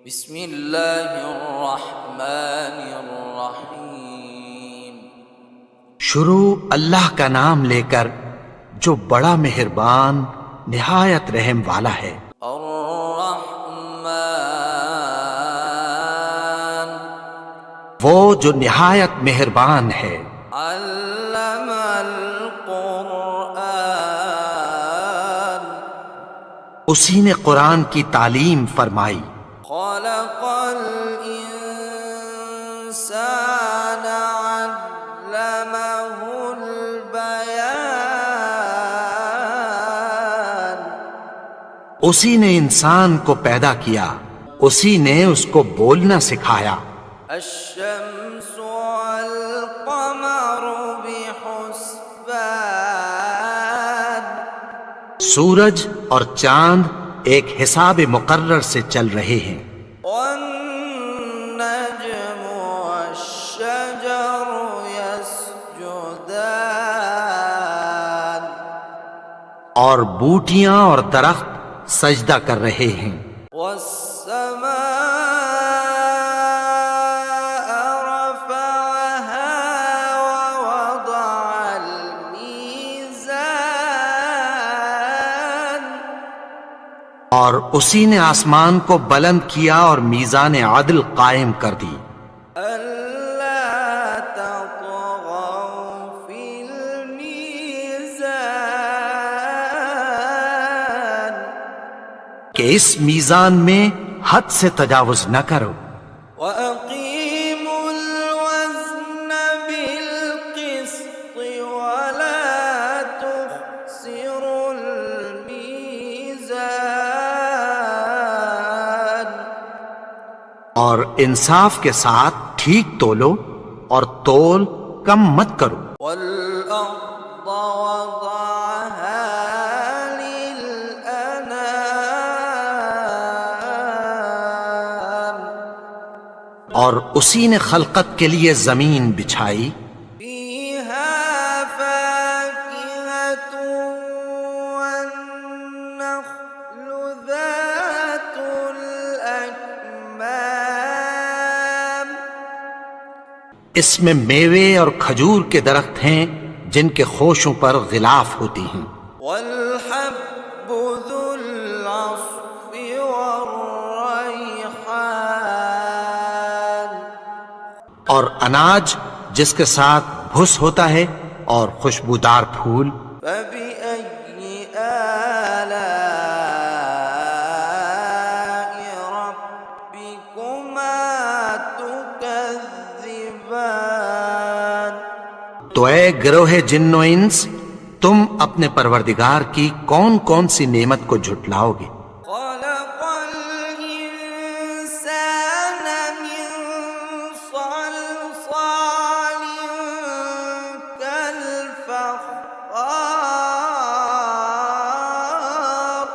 بسم اللہ الرحمن الرحیم۔ شروع اللہ کا نام لے کر جو بڑا مہربان نہایت رحم والا ہے۔ الرحمن وہ جو نہایت مہربان ہے۔ علم القرآن اسی نے قرآن کی تعلیم فرمائی۔ خلق الانسان علمہ البیان اسی نے انسان کو پیدا کیا، اسی نے اس کو بولنا سکھایا۔ الشمس والقمر بحسبان سورج اور چاند ایک حساب مقرر سے چل رہے ہیں۔ والنجم والشجر يسجدان اور بوٹیاں اور درخت سجدہ کر رہے ہیں۔ والسماء رفعها ووضع الميزان اور اسی نے آسمان کو بلند کیا اور میزان عدل قائم کر دی۔ ألا تطغوا في الميزان کہ اس میزان میں حد سے تجاوز نہ کرو۔ وأقيموا الوزن بالقسط ولا تخسروا الميزان اور انصاف کے ساتھ ٹھیک تولو اور تول کم مت کرو۔ والأرض وضعها للأنام اور اسی نے خلقت کے لیے زمین بچھائی، فيها فاكهة والنخل ذات الأكمام اس میں میوے اور کھجور کے درخت ہیں جن کے خوشوں پر غلاف ہوتی ہیں، والحب ذو العصف والريحان اور اناج جس کے ساتھ بھس ہوتا ہے اور خوشبودار پھول۔ فبأي آلاء ربكما تكذبان تو اے گروہ جن و انس، تم اپنے پروردگار کی کون کون سی نعمت کو جھٹلاؤ گے؟ خلق الإنسان من صلصال كالفخار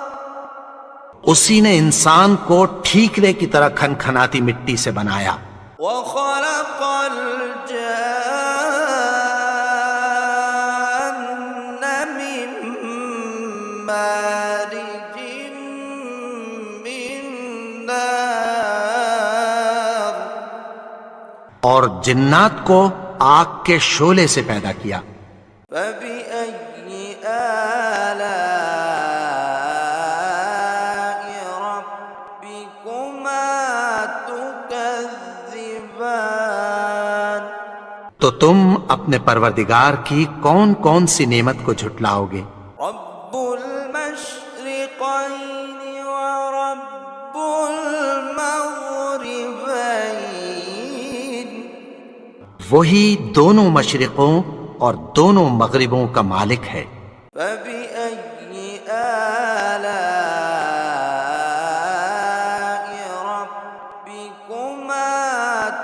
اسی نے انسان کو ٹھیکرے کی طرح کھنکھناتی مٹی سے بنایا۔ وخلق الجان من مارج من نار اور جنات کو آگ کے شعلے سے پیدا کیا۔ فبأي آلاء ربكما تكذبان تو تم اپنے پروردگار کی کون کون سی نعمت کو جھٹلاؤ گے؟ رب المشرقين ورب المغربين وہی دونوں مشرقوں اور دونوں مغربوں کا مالک ہے۔ فبأي آلاء ربكما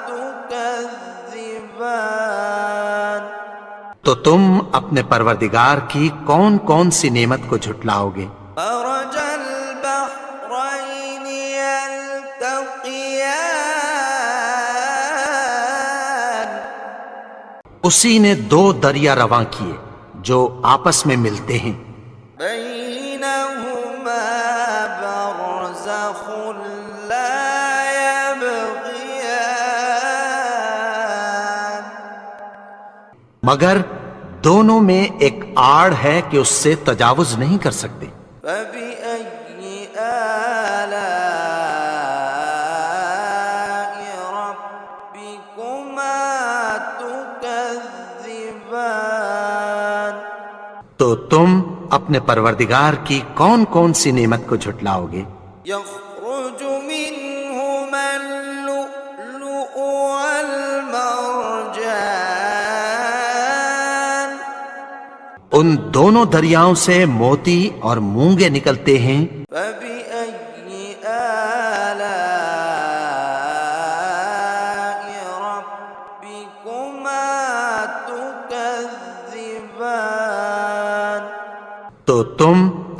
تكذبان تو تم اپنے پروردگار کی کون کون سی نعمت کو جھٹلاؤ گے؟ مرج البحرين يلتقيان اسی نے دو دریا رواں کیے جو آپس میں ملتے ہیں، بينهما برزخ لا مگر دونوں میں ایک آڑ ہے کہ اس سے تجاوز نہیں کر سکتے۔ فبأي آلاء ربكما تكذبان؟ تو تم اپنے پروردگار کی کون کون سی نعمت کو جھٹلاؤ گے؟ يخرج منهما اللؤلؤ والمرجان ان دونوں دریاؤں سے موتی اور مونگے نکلتے ہیں۔ فبأي آلاء ربكما تكذبان؟ تو تم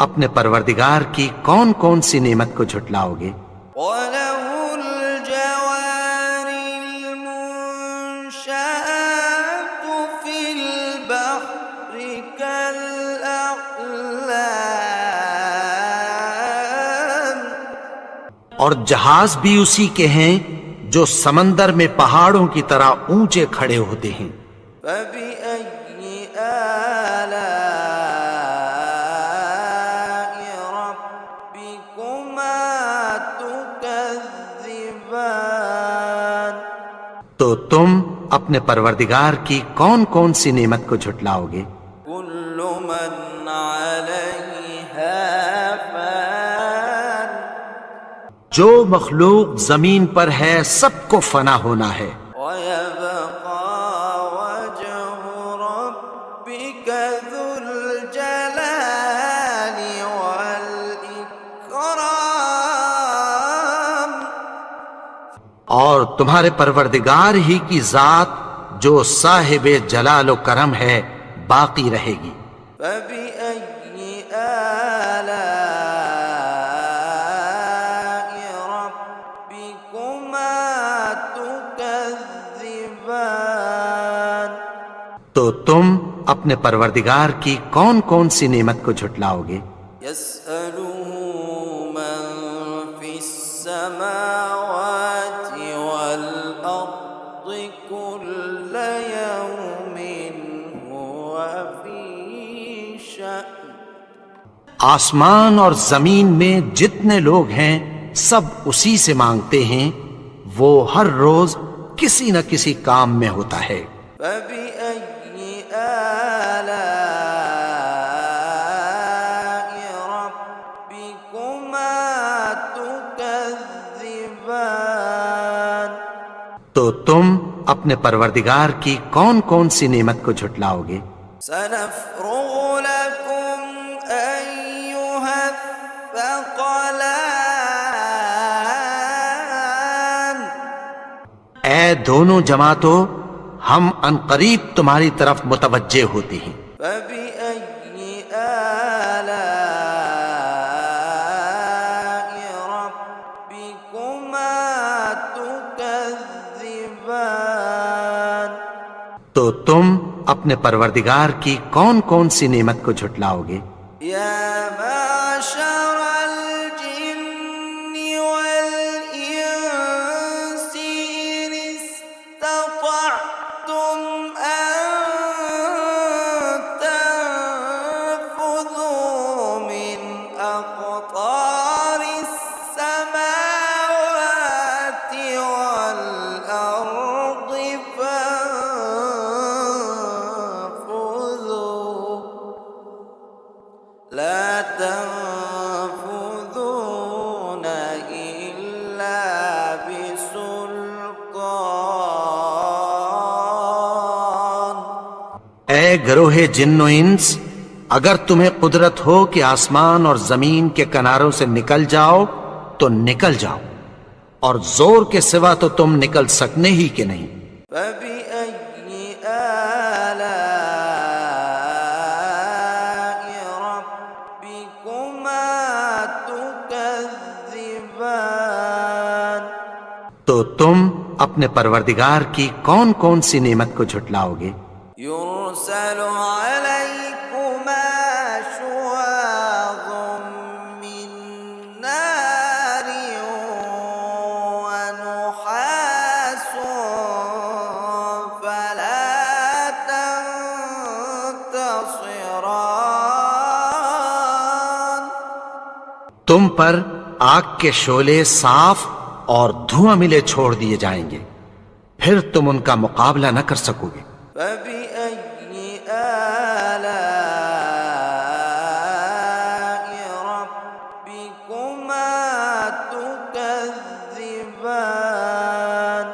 اپنے پروردگار کی کون کون سی نعمت کو جھٹلاؤ گے؟ وله الجوار المنشآت في البحر كالأعلام اور جہاز بھی اسی کے ہیں جو سمندر میں پہاڑوں کی طرح اونچے کھڑے ہوتے ہیں۔ فبأي آلاء ربكما تكذبان؟ تو تم اپنے پروردگار کی کون کون سی نعمت کو جھٹلاؤ گے؟ كل من عليها فان جو مخلوق زمین پر ہے سب کو فنا ہونا ہے، ويبقى وجه ربك ذو الجلال والإكرام؟ اور تمہارے پروردگار ہی کی ذات جو صاحب جلال و کرم ہے باقی رہے گی۔ فبأي آلاء ربكما تكذبان؟ تو تم اپنے پروردگار کی کون کون سی نعمت کو جھٹلاؤ گے؟ يسأله من في السماوات والأرض كل يوم هو في شأن آسمان اور زمین میں جتنے لوگ ہیں سب اسی سے مانگتے ہیں، وہ ہر روز کسی نہ کسی کام میں ہوتا ہے۔ فبأي آلاء ربكما تكذبان؟ تو تم اپنے پروردگار کی کون کون سی نعمت کو جھٹلاؤ گے؟ سنفرغ لكم أيها الثقلان؟ اے دونوں جماعتوں، ہم عنقریب تمہاری طرف متوجہ ہوتے ہیں۔ فبأي آلاء ربكما تكذبان؟ تو تم اپنے پروردگار کی کون کون سی نعمت کو جھٹلاؤ گے؟ يا معشر الجن والإنس إن استطعتم أن تنفذوا من أقطار السماوات والأرض فانفذوا لا تنفذون إلا بسلطان؟ اے گروہ جن و انس، اگر تمہیں قدرت ہو کہ آسمان اور زمین کے کناروں سے نکل جاؤ تو نکل جاؤ، اور زور کے سوا تو تم نکل سکنے ہی کہ نہیں۔ فبأي آلاء ربكما تكذبان؟ تو تم اپنے پروردگار کی کون کون سی نعمت کو جھٹلاؤ گے؟ يرسل عليكما شواظ من نار ونحاس فلا تنتصران؟ تم پر آگ کے شعلے صاف اور دھواں ملے چھوڑ دیے جائیں گے، پھر تم ان کا مقابلہ نہ کر سکو گے۔ فبأي آلاء ربكما تكذبان؟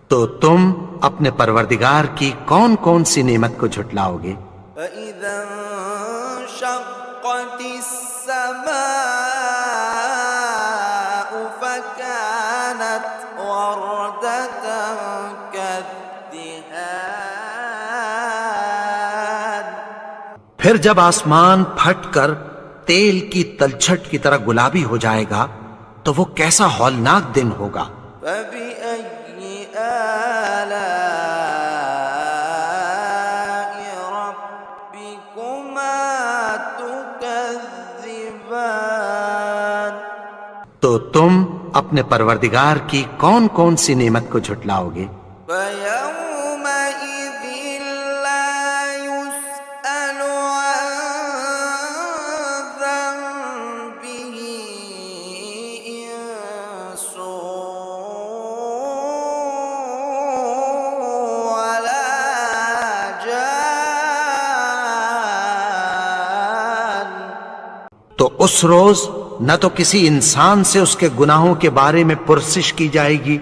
تو تم اپنے پروردگار کی کون کون سی نعمت کو جھٹلاؤ گے؟ فإذا انشقت السماء فكانت وردة كالدهان۔ پھر جب آسمان پھٹ کر تیل کی تلچھٹ کی طرح گلابی ہو جائے گا تو وہ کیسا ہولناک دن ہوگا۔ فبأي آلاء ربكما تكذبان؟ تو تم اپنے پروردگار کی کون کون سی نعمت کو جھٹلاؤ گے؟ فيومئذ لا يسأل عن ذنبه إنس ولا جان۔ تو اس روز نہ تو کسی انسان سے اس کے گناہوں کے بارے میں پرسش کی جائے گی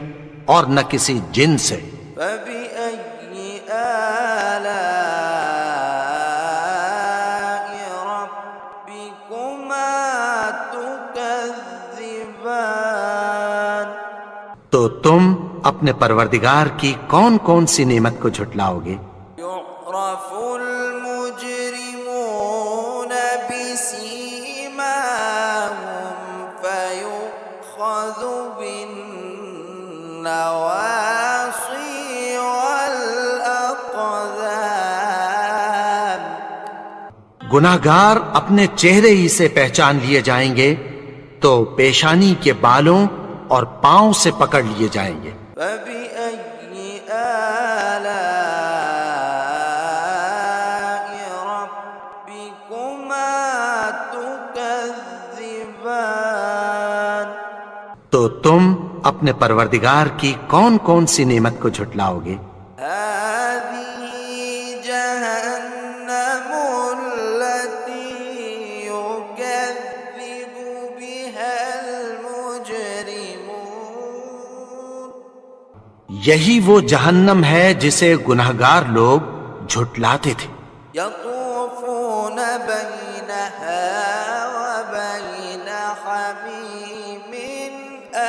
اور نہ کسی جن سے۔ فبأي آلاء ربكما تكذبان؟ تو تم اپنے پروردگار کی کون کون سی نعمت کو جھٹلاؤ گے؟ يعرف المجرمون بسيماهم فيؤخذ بالنواصي والأقدام۔ گناہگار اپنے چہرے ہی سے پہچان لیے جائیں گے تو پیشانی کے بالوں اور پاؤں سے پکڑ لیے جائیں گے۔ فبأي آلاء ربكما تكذبان؟ تو تم اپنے پروردگار کی کون کون سی نعمت کو جھٹلاؤ گے؟ هذه جهنم التي يكذب بها المجرمون۔ یہی وہ جہنم ہے جسے گناہگار لوگ جھٹلاتے تھے۔ يطوفون بينها وبين حميم آن۔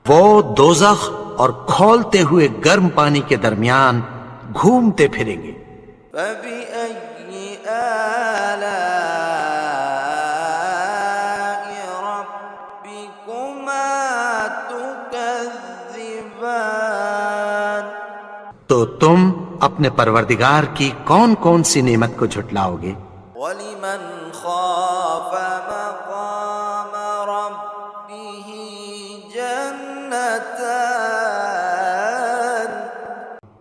وہ دوزخ اور کھولتے ہوئے گرم پانی کے درمیان گھومتے پھریں گے۔ فبأي آلاء ربكما تكذبان؟ تو تم اپنے پروردگار کی کون کون سی نعمت کو جھٹلاؤ گے؟ ولمن خاف مقام ربه جنتان۔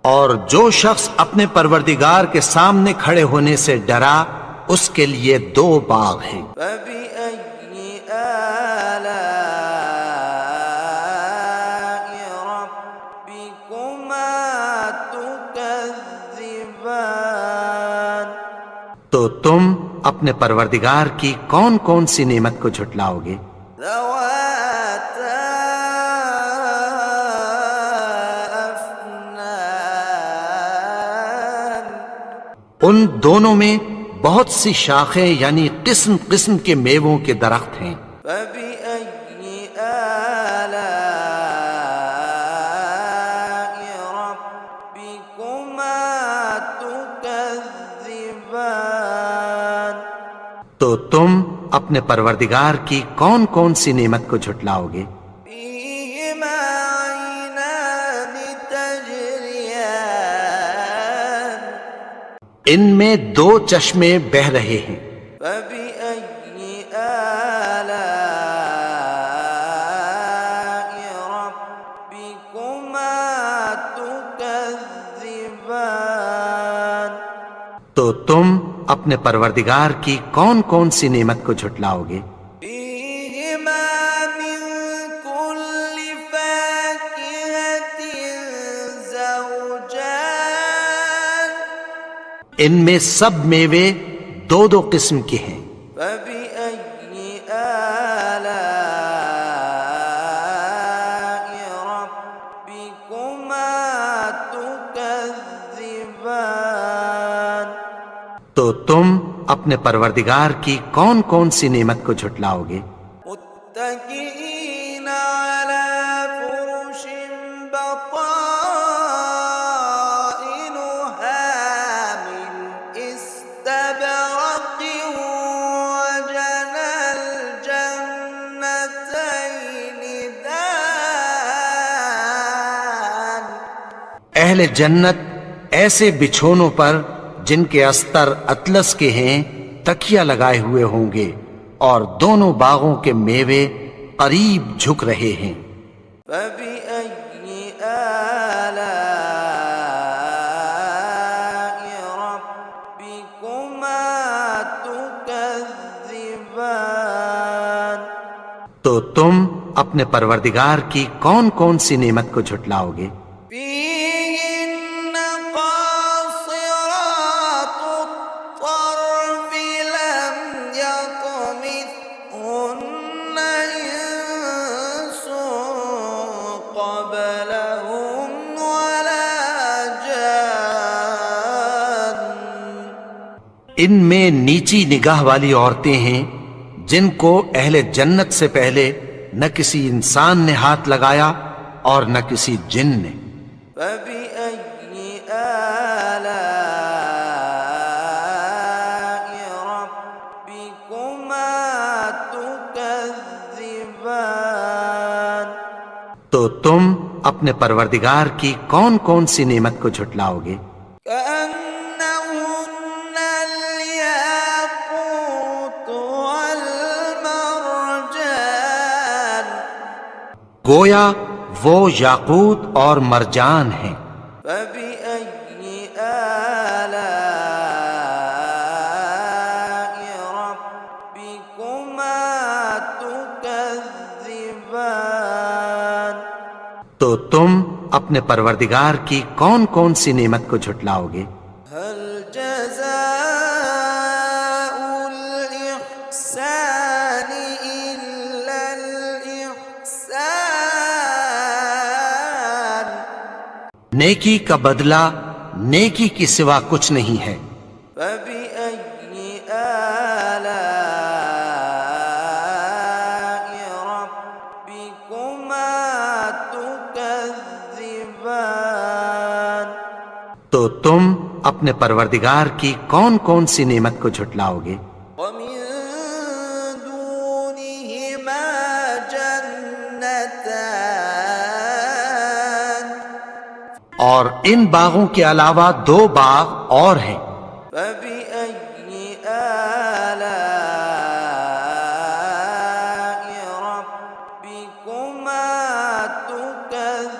اور جو شخص اپنے پروردگار کے سامنے کھڑے ہونے سے ڈرا اس کے لیے دو باغ ہیں۔ فبأي آلاء ربكما تكذبان؟ تو تم اپنے پروردگار کی کون کون سی نعمت کو جھٹلاؤ گے؟ ذواتا أفنان۔ ان دونوں میں بہت سی شاخیں یعنی قسم قسم کے میووں کے درخت ہیں۔ فبأي آلاء ربكما تكذبان؟ تو تم اپنے پروردگار کی کون کون سی نعمت کو جھٹلاؤ گے؟ فيهما عينان تجريان۔ ان میں دو چشمے بہہ رہے ہیں۔ فبأي آلاء ربكما تكذبان؟ تو تم اپنے پروردگار کی کون کون سی نعمت کو جھٹلاؤ گے؟ فيهما من كل فاكهة زوجان ان میں سب میوے دو دو قسم کے ہیں۔ فبأي آلاء ربكما تكذبان تو تم اپنے پروردگار کی کون کون سی نعمت کو جھٹلاؤ گے؟ متكئين على فرش بطائنها من استبرق وجنى الجنتين دان اہل جنت ایسے بچھونوں پر جن کے استر اطلس کے ہیں تکیہ لگائے ہوئے ہوں گے، اور دونوں باغوں کے میوے قریب جھک رہے ہیں۔ فبأي آلاء ربكما تكذبان تو تم اپنے پروردگار کی کون کون سی نعمت کو جھٹلاؤ گے؟ فيهن قاصرات الطرف لم يطمثهن إنس قبلهم ولا جان ان میں نیچی نگاہ والی عورتیں ہیں جن کو اہل جنت سے پہلے نہ کسی انسان نے ہاتھ لگایا اور نہ کسی جن نے۔ فبأي آلاء ربكما تكذبان تو تم اپنے پروردگار کی کون کون سی نعمت کو جھٹلاؤ گے؟ كأنهن الياقوت والمرجان گویا وہ یاقوت اور مرجان ہیں۔ فبأي آلاء ربكما تكذبان تو تم اپنے پروردگار کی کون کون سی نعمت کو جھٹلاؤ گے؟ هل جزاء الإحسان إلا الإحسان نیکی کا بدلہ نیکی کی سوا کچھ نہیں ہے۔ فبأي آلاء ربكما تكذبان تو تم اپنے پروردگار کی کون کون سی نعمت کو جھٹلاؤ گے؟ ومن دونهما جنتان اور ان باغوں کے علاوہ دو باغ اور ہیں۔ فبأي آلاء ربكما تكذبان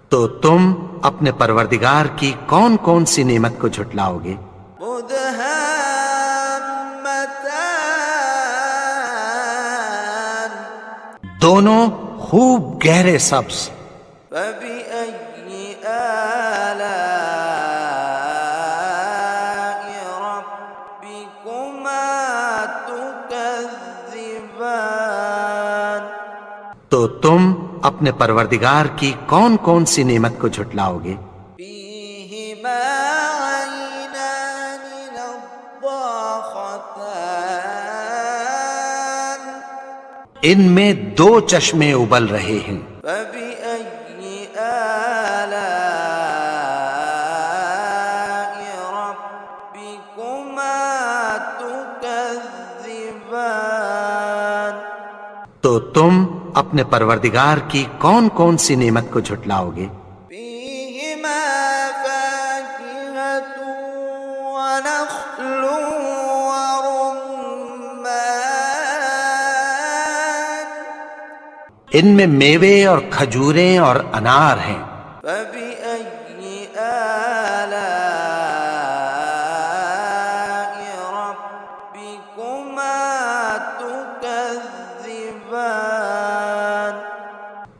تو تم اپنے پروردگار کی کون کون سی نعمت کو جھٹلاؤ گے؟ مدهامتان دونوں خوب گہرے سبز۔ فبأي آلاء ربكما تكذبان تو تم اپنے پروردگار کی کون کون سی نعمت کو جھٹلاؤ گے؟ فيهما عينان نضاختان ان میں دو چشمے ابل رہے ہیں۔ فبأي آلاء ربكما تكذبان تو تم اپنے پروردگار کی کون کون سی نعمت کو جھٹلاؤ گے؟ فيهما فاكهة ونخل ورمان ان میں میوے اور کھجوریں اور انار ہیں۔ فبأي آلاء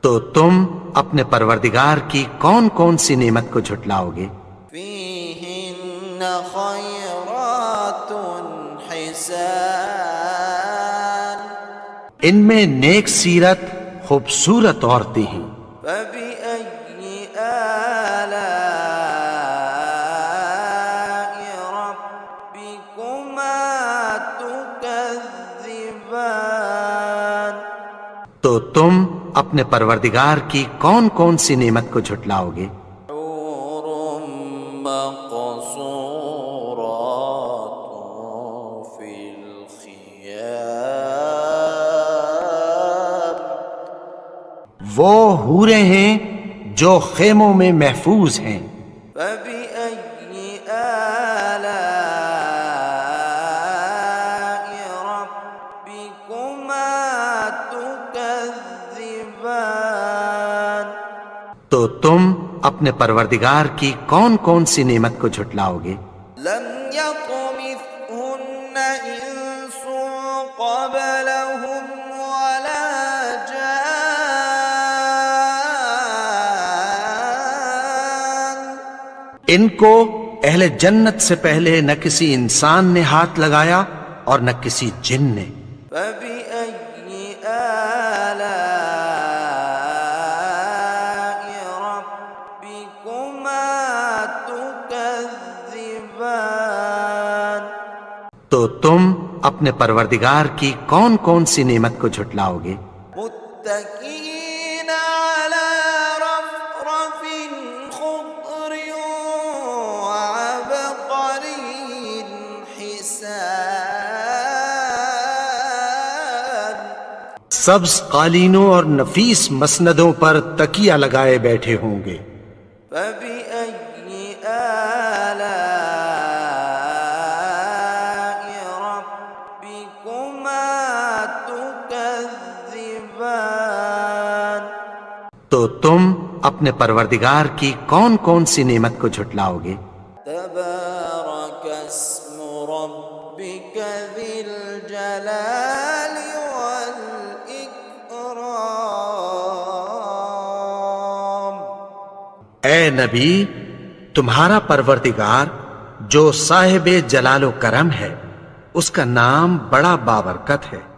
تو تم اپنے پروردگار کی کون کون سی نعمت کو جھٹلاؤ گے؟ فيهن خيرات حسان ان میں نیک سیرت خوبصورت عورتیں ہیں۔ فبأي آلاء ربكما تكذبان تو تم اپنے پروردگار کی کون کون سی نعمت کو جھٹلاؤ گے؟ حور مقصورات في الخيام وہ حوریں ہیں جو خیموں میں محفوظ ہیں۔ فبأي آلاء ربكما تكذبان تو تم اپنے پروردگار کی کون کون سی نعمت کو جھٹلاؤ گے؟ لم يطمثهن إنس قبلهم ولا جان ان کو اہل جنت سے پہلے نہ کسی انسان نے ہاتھ لگایا اور نہ کسی جن نے۔ فبأي آلاء ربكما تكذبان تو تم اپنے پروردگار کی کون کون سی نعمت کو جھٹلاؤ گے؟ متكئين على رفرف خضر وعبقري حسان سبز قالینوں اور نفیس مسندوں پر تکیہ لگائے بیٹھے ہوں گے۔ فبأي آلاء ربكما تكذبان تو تم اپنے پروردگار کی کون کون سی نعمت کو جھٹلاؤ گے؟ تبارك اسم ربك ذي الجلال والإكرام اے نبی، تمہارا پروردگار جو صاحب جلال و کرم ہے، اس کا نام بڑا بابرکت ہے۔